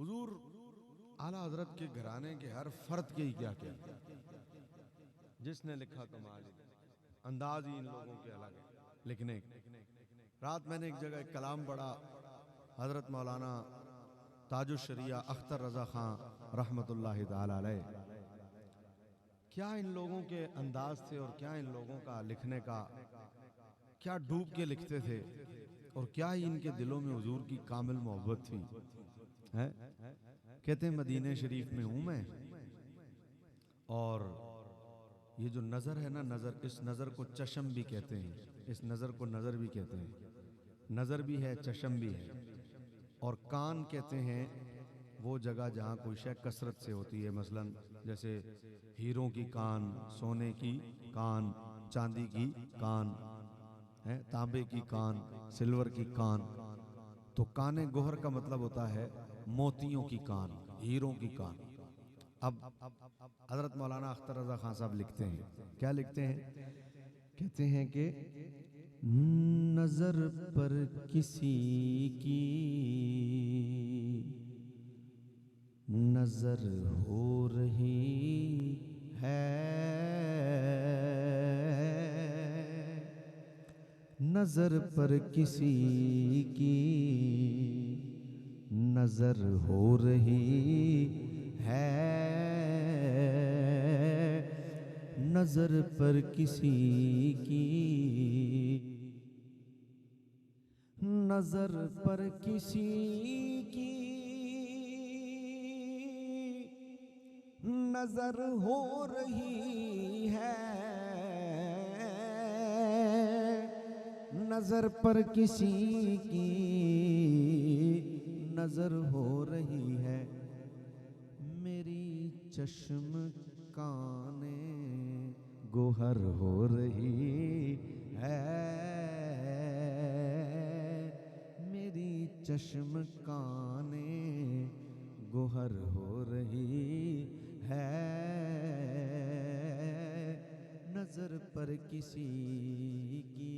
हुजूर आला हजरत के घराने के हर फर्द के ही क्या क्या, जिसने लिखा कमाल ही, अंदाज ही इन लोगों के अलग है लिखने के। रात मैंने एक जगह एक कलाम पढ़ा, हजरत मौलाना ताजुश्शरिया अख्तर रजा खां रहमतुल्लाहि ताला अलैह। क्या इन लोगों के अंदाज थे और क्या इन लोगों का लिखने का, क्या डूब के लिखते थे और क्या ही इनके दिलों में हुजूर की कामिल मोहब्बत थी। है कहते हैं मदीने शरीफ में हूं मैं, और ये जो नजर है ना, नजर, इस नजर को चशम भी कहते हैं, इस नजर को नजर भी कहते हैं। नजर भी है, चशम भी है। और कान कहते हैं वो जगह जहाँ कोई शय कसरत से होती है, मसलन जैसे हीरों की कान, सोने की कान, चांदी की कान है, तांबे की कान, सिल्वर की कान। तो काने गोहर का मतलब होता है मोतियों की कान, हीरों की कान। अब हजरत मौलाना अख्तर रजा खान साहब लिखते हैं, क्या लिखते हैं? कहते हैं कि नजर पर किसी की नजर हो रही है, नजर पर किसी की नजर हो रही है, नजर पर किसी की नजर पर किसी की नजर हो रही है, नजर पर किसी की नजर हो रही है। मेरी चश्म काने गोहर हो रही है, मेरी चश्म काने गोहर हो रही है, नजर पर किसी की।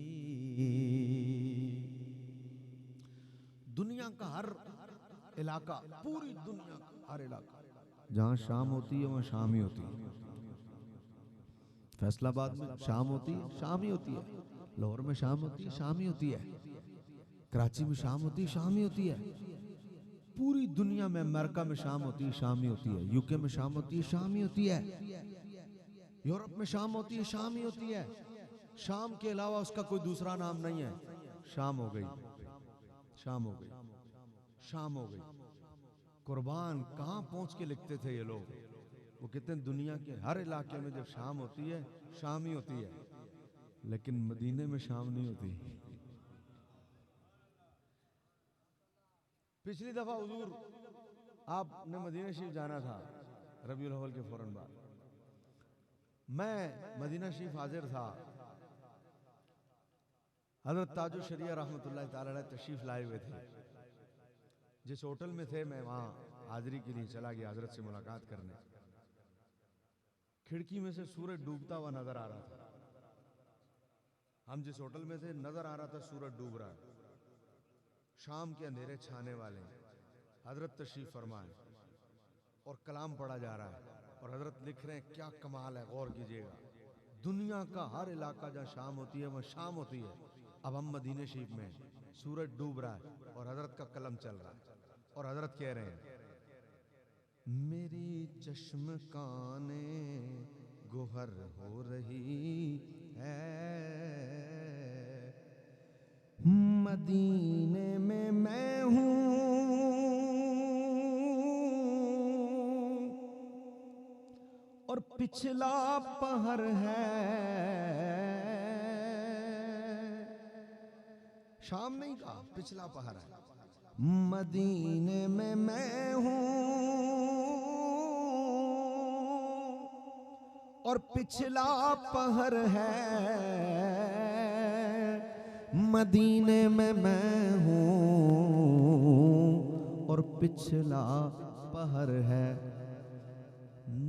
दुनिया का हर इलाका, पूरी दुनिया का हर इलाका, जहां शाम होती है वहां शाम ही होती है। फैसलाबाद में शाम होती है, शाम ही होती है। लाहौर में शाम होती है, शाम ही होती है। कराची में शाम होती है, शाम ही होती है। पूरी दुनिया में, अमेरिका में शाम होती है, शाम ही होती है। यूके में शाम होती है, शाम ही होती है। यूरोप में शाम होती है, शाम ही होती है। शाम के अलावा उसका कोई दूसरा नाम नहीं है। शाम हो गई, शाम हो गई, शाम हो गई। कुर्बान कहाँ पहुंच के लिखते थे ये लोग। वो कहते हैं दुनिया के हर इलाके में जब शाम होती है, शाम ही होती है, लेकिन मदीने में शाम नहीं होती। पिछली दफा हुजूर आपने मदीना शरीफ जाना था रबीउल अव्वल के फौरन बाद। मैं मदीना शरीफ हाजिर था। हजरत ताजुश्शरिया रहमतुल्लाहि ताला अलैह तशरीफ लाए हुए थे। जिस होटल में थे मैं वहां हाजिरी के लिए चला गया हजरत से मुलाकात करने। खिड़की में से सूरज डूबता हुआ नजर आ रहा था। हम जिस होटल में थे नजर आ रहा था सूरज डूब रहा है, शाम के अंधेरे छाने वाले हैं। हजरत तशरीफ फरमाए और कलाम पढ़ा जा रहा है और हजरत लिख रहे हैं, क्या कमाल है, गौर कीजिएगा। दुनिया का हर इलाका जहाँ शाम होती है वह शाम होती है। अब हम मदीने शरीफ में, सूरज डूब रहा है और हजरत का कलम चल रहा है और हजरत कह रहे हैं, मेरी चश्म काने गोहर हो रही है, मदीने में मैं हूँ और पिछला पहर है। शाम नहीं कहा, पिछला पहर है। मदीने में मैं हूँ और पिछला पहर है, मदीने में मैं हूँ और पिछला पहर है।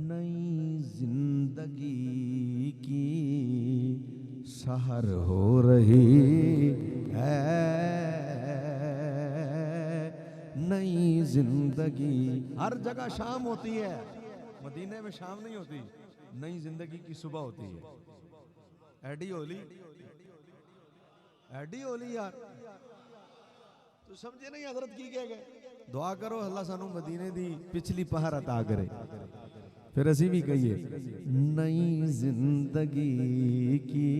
नई जिंदगी की सहर हो रही है, नई जिंदगी। हर जगह शाम होती है, मदीने में शाम नहीं होती, नई जिंदगी की सुबह होती है। एडी होली, एडी होली यार, तो समझे नहीं हजरत की कह गए। दुआ करो अल्लाह सानू मदीने दी पिछली पहर अता करे। फिर असी भी कहिए नई जिंदगी की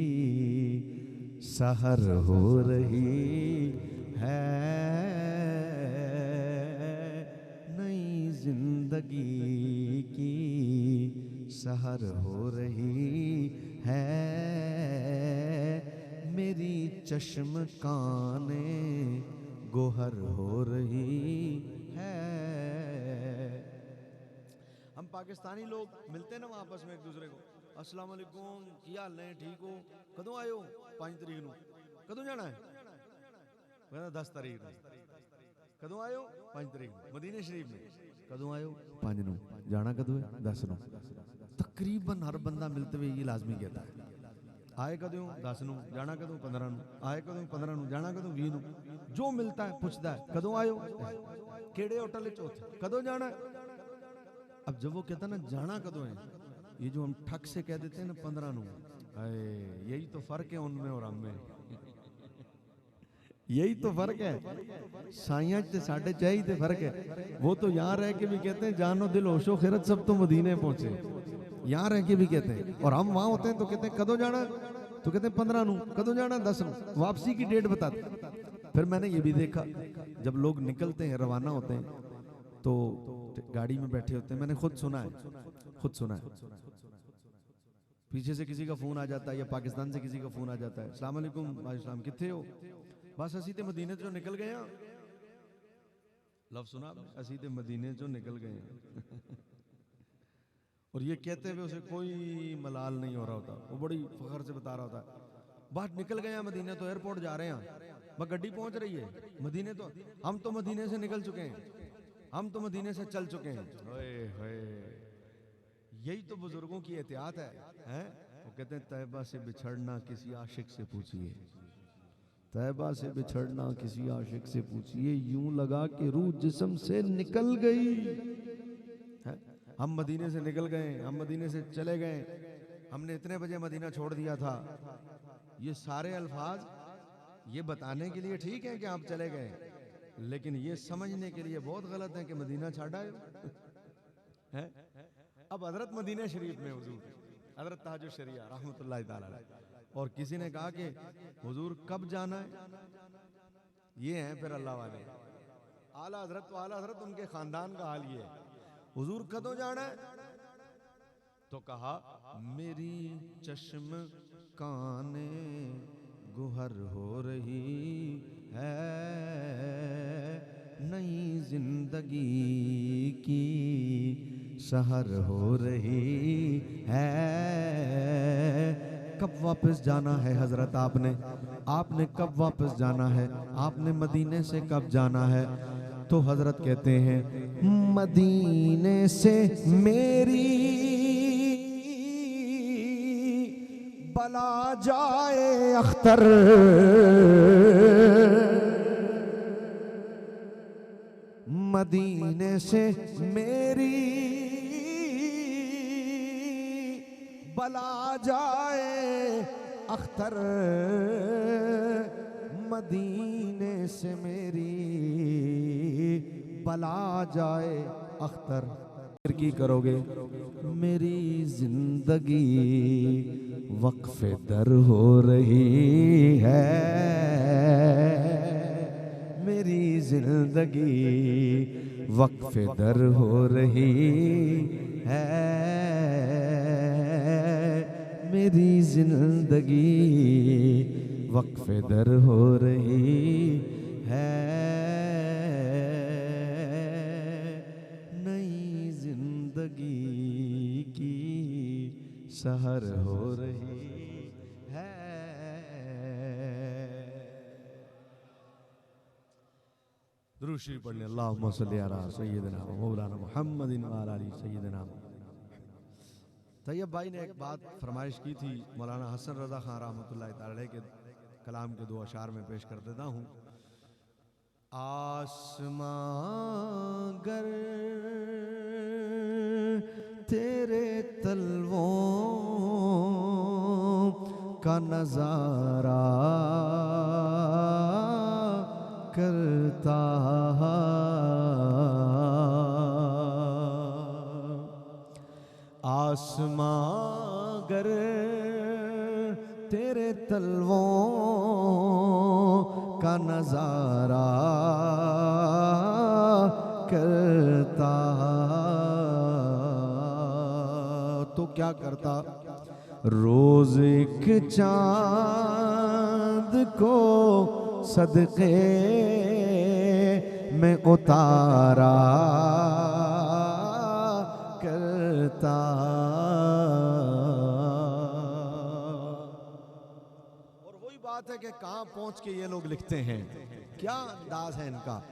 सहर हो रही है, नई जिंदगी की सहर हो रही है, मेरी चश्म काने गोहर हो रही है। हम पाकिस्तानी लोग मिलते ना आपस में एक दूसरे को, अस्सलाम वालेकुम, की हाल ने, ठीक हो, कदों आए हो, 5 तरीक नूं, कदों जाना है, कहना 10 तारीख नूं, कदों आए हो, 5 तरीक नूं, मदीने शरीफ में, कदों आए हो, 5 नूं, जाना कदों है, 10 नूं। तकरीबन हर बंदा मिलते हुए ये लाजमी कहता है, आए कदों, 10 नूं, जाना कदों, 15 नूं, आए कदों, 15 नूं, जाना कदों, 20 नूं। जो मिलता है पूछता है कदों आए हो, केड़े होटल च, कदों जाना है। अब जब वो कहता ना जाना कदों है, ये जो हम ठक से कह देते हैं ना 15 नूं, यही तो फर्क है उनमें और हम में। यही तो फर्क है, साइयां ते साडे चाही ते फर्क है। वो तो यहाँ रह के भी कहते हैं जानो दिल होशो खिरत सब तो मदीने पहुंचे, यहाँ रह के भी कहते हैं। और हम वहां होते हैं तो कहते हैं कदों जाना, तो कहते हैं 15 नूं, कदों जाना, 10 नूं, वापसी की डेट बताते। फिर मैंने ये भी देखा जब लोग निकलते हैं, रवाना होते हैं, तो गाड़ी में बैठे होते हैं, मैंने खुद सुना है, पीछे से किसी का फोन आ जाता है या पाकिस्तान से किसी का फोन आ जाता है, अस्सलाम वालेकुम वालेकुम, किथे हो, बस असी ते मदीने चो निकल गए हैं। लफ्ज़ सुना, असी ते मदीने चो निकल गए हैं। और ये कहते हुए उसे कोई मलाल नहीं हो रहा होता, वो बड़ी फखर से बता रहा होता है, बाहर निकल गए हैं मदीने, तो एयरपोर्ट जा रहे हैं, बस गड्डी पहुंच रही है मदीने, तो हम तो मदीने से निकल चुके हैं, हम तो मदीने से चल चुके हैं। होए होए, यही तो बुजुर्गों की एहतियात है? वो कहते हैं तैयबा से बिछड़ना किसी आशिक से पूछिए, तैयबा से बिछड़ना किसी आशिक से पूछिए, यूं लगा कि रूह जिस्म से निकल गई है। हम मदीने से निकल गए, हम मदीने से चले गए, हमने इतने बजे मदीना छोड़ दिया था। ये सारे अल्फाज ये बताने के लिए ठीक है कि आप चले गए, लेकिन ये समझने के लिए बहुत गलत है कि मदीना छाड़ा है। अब हजरत मदीना शरीफ में हुजूर हजरत ताजुल शरिया रहमतुल्लाह ताला अलैह, और किसी ने कहा कि हुजूर कब जाना है, ये हैं फिर अल्लाह वाले आला हजरत, तो आला हजरत उनके खानदान का हाल ये है, हुजूर कदों जाना है, तो कहा मेरी चश्म काने गुहर हो रही है, नई जिंदगी की सहर हो रही है। कब वापस जाना है हजरत आपने कब वापस जाना है, आपने मदीने से कब जाना है। तो हजरत कहते हैं मदीने से मेरी बला जाए अख्तर, मदीने से मेरी बला जाए अख्तर, मदीने से मेरी बला जाए अख्तर। की करोगे मेरी जिंदगी वक्फे दर हो रही है, मेरी जिंदगी वक्फे दर हो रही है, मेरी जिंदगी वक्फे दर हो रही है, नई जिंदगी की सहर हो रही है। दुरूद शरीफ पढ़ने, अल्लाहुम्मा सल्ली अला सय्यिदिना मौलाना मुहम्मदिन व अला आलि सय्यिदिना। तैयब भाई ने एक बात फरमाइश की थी, मौलाना हसन रजा खान रहमतुल्लाह तआला अलैह के कलाम के 2 अशार में पेश कर देता हूँ। आसमां गर तेरे तलवों का नजारा करता, आसमां गर तेरे तलवों का नजारा करता तो क्या करता, रोज एक चांद को सदके में उतारा करता। और वही बात है कि कहां पहुंच के ये लोग लिखते हैं, क्या अंदाज है इनका।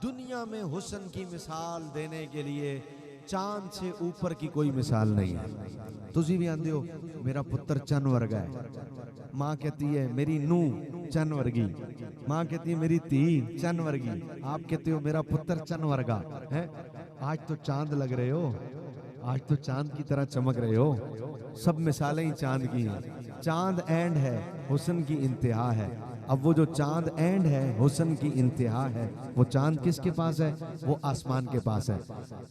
दुनिया में हुस्न की मिसाल देने के लिए चांद से ऊपर की कोई मिसाल नहीं है। तुझी भी आंदे हो मेरा पुत्र चन वर्गा है, माँ कहती है मेरी नू चन वर्गी, माँ कहती है मेरी धी चन वर्गी, आप कहते हो मेरा पुत्र चन वर्गा है। आज तो चांद लग रहे हो, आज तो चांद की तरह चमक रहे हो। सब मिसालें ही चांद की हैं। चांद एंड है, हुस्न की इंतहा है। अब वो जो चांद एंड है, हुस्न की इंतहा है, वो चांद किसके पास है? वो आसमान के पास है।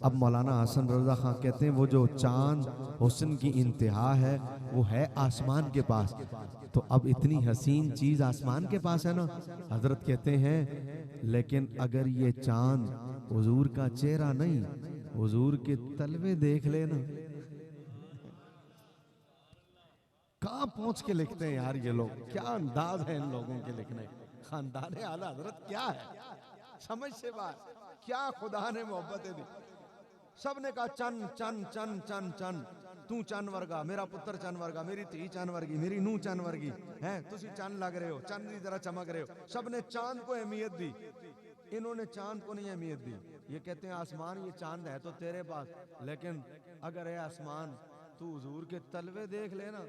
अब मौलाना हसन रजा खां कहते हैं वो जो चांद हुस्न की इंतहा है वो है आसमान के पास। तो अब इतनी हसीन चीज आसमान के पास है ना, हजरत कहते हैं लेकिन अगर ये चांद हुजूर का चेहरा नहीं, हुजूर के तलवे देख लेना। कहां पहुंच के लिखते हैं यार ये लोग, क्या अंदाज है इन लोगों के लिखने। खानदान आला हजरत क्या है, समझ से बात, क्या खुदा ने मोहब्बतें दी। सबने कहा चन चन चन चन चन, तू चन वर्गा, मेरा पुत्र चन वर्गा, मेरी धी चन वर्गी, मेरी नू चन वर्गी है, तुसी चन लग रहे हो, चंद की तरह चमक रहे हो। सबने चांद को अहमियत दी, इन्होंने चांद को नहीं अहमियत दी। ये कहते हैं आसमान ये चांद है तो तेरे पास, लेकिन अगर है आसमान तू हुजूर के तलवे देख लेना।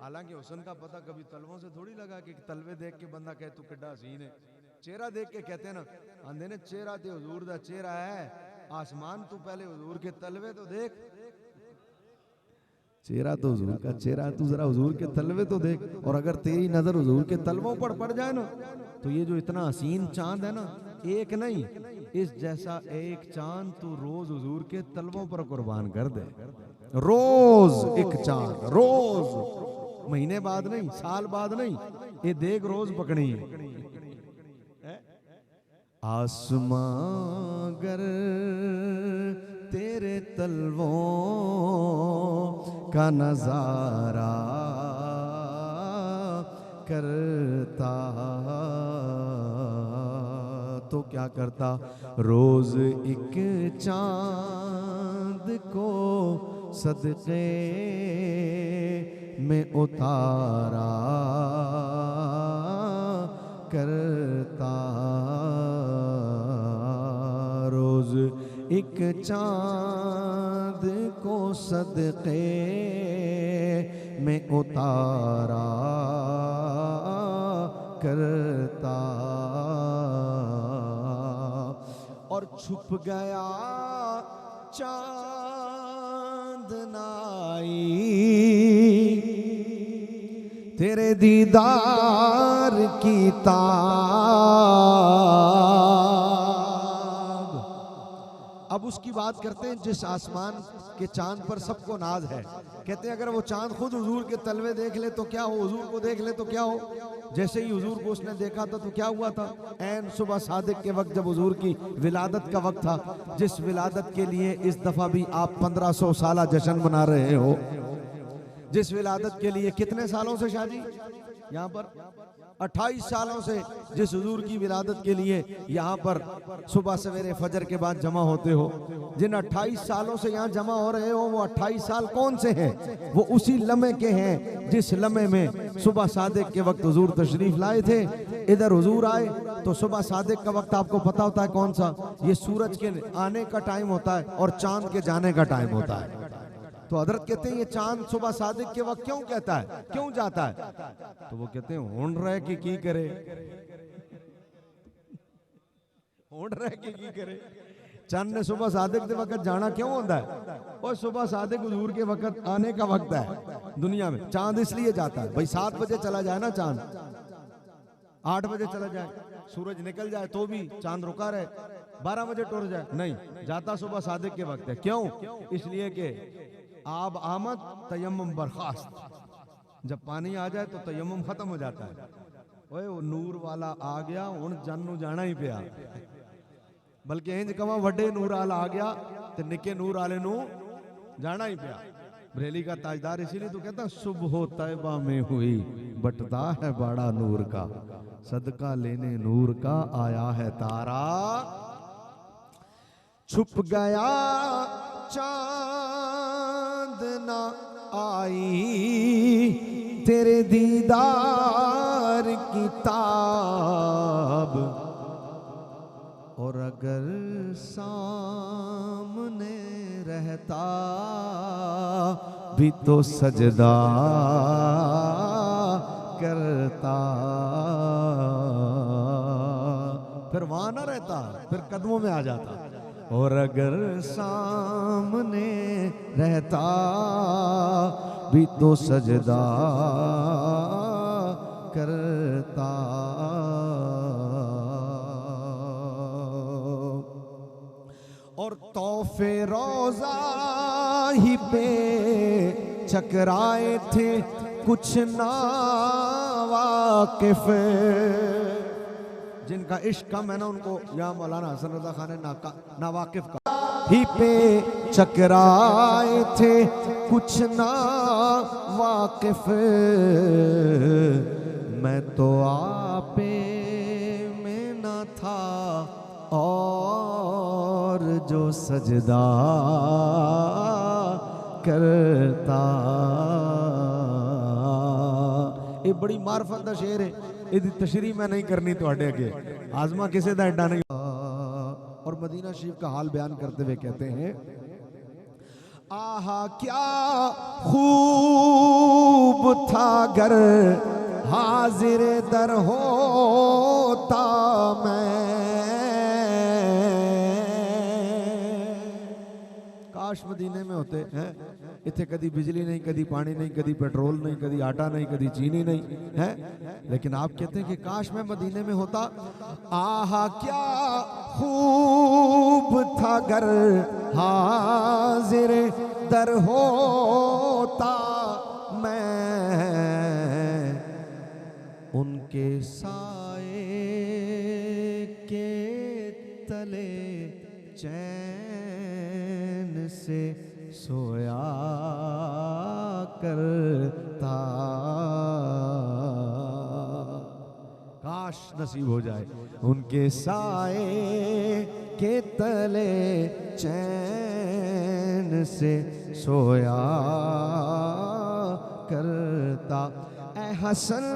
हालांकि हुस्न का पता कभी तलवों से थोड़ी लगा कि तलवे देख के बंदा कहे तू किड्डा हसीन है। चेहरा देख के कहते हैं ना, आंदे ने चेहरा ते हुजूर दा चेहरा है, आसमान तू पहले हुजूर के तलवे तो देख। चेहरा तो हुजूर का चेहरा है, तू जरा हुजूर के तलवे तो देख। और अगर तेरी नजर हुजूर के तलवों पर पड़ जाए ना, तो ये जो इतना हसीन चांद है ना, एक नहीं इस जैसा एक चांद तू रोज हुजूर के तलवों पर कुर्बान कर दे। रोज एक चांद, रोज, महीने बाद नहीं, साल बाद नहीं, ये देख रोज पकड़ी है। आसमां गर तेरे तलवों का नजारा करता तो क्या करता, रोज एक चांद को सदके में उतारा करता। रोज एक चांद को सदके में उतारा करता। और छुप गया चांद नाई तेरे दीदार की ताब। अब उसकी बात करते हैं जिस आसमान के चांद पर सबको नाज है। कहते हैं अगर वो चांद खुद हुजूर के तलवे देख ले तो क्या हो, हुजूर को देख ले तो क्या हो। जैसे ही हुजूर को उसने देखा था तो क्या हुआ था, ऐन सुबह सादिक के वक्त जब हुजूर की विलादत का वक्त था, जिस विलादत के लिए इस दफा भी आप 1500 साला जश्न मना रहे हो, जिस विलादत के लिए कितने सालों से शादी यहाँ पर 28 सालों से जिस हुजूर की विलादत के लिए यहाँ पर सुबह सवेरे फजर के बाद जमा होते हो, जिन 28 सालों से यहाँ जमा हो रहे हो, वो 28 साल कौन से हैं? वो उसी लम्हे के हैं जिस लम्हे में सुबह सादिक के वक्त हुजूर तशरीफ लाए थे। इधर हुजूर आए तो सुबह सादिक का वक्त आपको पता होता है कौन सा, ये सूरज के आने का टाइम होता है और चांद के जाने का टाइम होता है। तो हजरत कहते हैं ये चांद सुबह सादिक के वक्त क्यों कहता है, क्यों जाता है? तो वो कहते हैं होन रहे कि की करे, होड़ रह के की करे। चंद ने सुबह सादिक के वक्त जाना क्यों होता है? और सुबह सादिक हुजूर के वक्त आने का वक्त है दुनिया में। चांद इसलिए जाता है भाई 7 बजे चला जाए ना चांद, 8 बजे चला जाए, सूरज निकल जाए तो भी चांद रुका रहे, 12 बजे टुर जाए, नहीं, जाता सुबह सादिक के वक्त है। क्यों? इसलिए कि आब आमद तयम्मुम बर्खास्त, जब पानी आ जाए तो तयम्मुम खत्म हो जाता है। ओए वो नूर वाला आ गया, हुण जन्नू जाना ही पिया। बल्कि इंज कवा वड्डे नूर वाला आ गया तो निके नूर वाले नू जाना ही पिया। बरेली का ताजदार इसीलिए तो कहता सुबह तैबा में हुई बटता है बड़ा नूर का, सदका लेने नूर का आया है तारा। छुप गया चांद ना आई तेरे दीदार की ताब, और अगर सामने रहता भी तो सजदा करता। फिर वहां ना रहता, फिर कदमों में आ जाता। और अगर सामने रहता भी तो सजदा करता। और तोहफे रोजा ही पे चकराए थे कुछ नावाकिफ, जिनका इश्क कम है ना उनको या मौलाना हसन रजा खान ने नावाकिफ का ही पे चकराए थे कुछ नावाकिफ। मैं तो आपे में न था और जो सजदा करता। ये बड़ी मार्फत का शेर है, इसकी तशरीह मैं नहीं करनी थोड़े अगे, आजमा किसी का एडा नहीं। और मदीना शरीफ का हाल बयान करते हुए कहते हैं, आहा क्या खूब था घर हाजिर दर होता मैं, काश मदीने में होते हैं। इतने कदी बिजली नहीं, कदी पानी नहीं, कदी पेट्रोल नहीं, कदी आटा नहीं, कदी चीनी नहीं है, लेकिन आप कहते हैं कि काश मैं मदीने में होता। आहा क्या खूब था घर हाजिर दर होता मैं, उनके साए के तले चैन से सोया करता। काश नसीब हो जाए उनके साए के तले चैन से सोया करता। ऐ हसन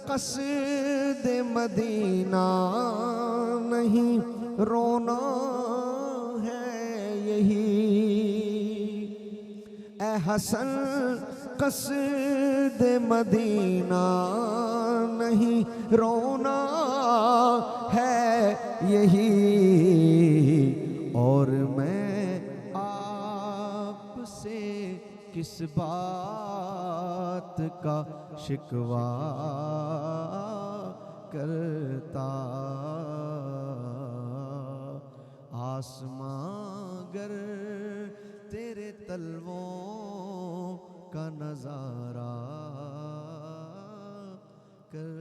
क़स्द मदीना नहीं रोना है यही, ऐ हसन क़स्द मदीना नहीं रोना है यही। और मैं आपसे किस बात का शिकवा करता। आसमां गर तेरे तलवों का नजारा कर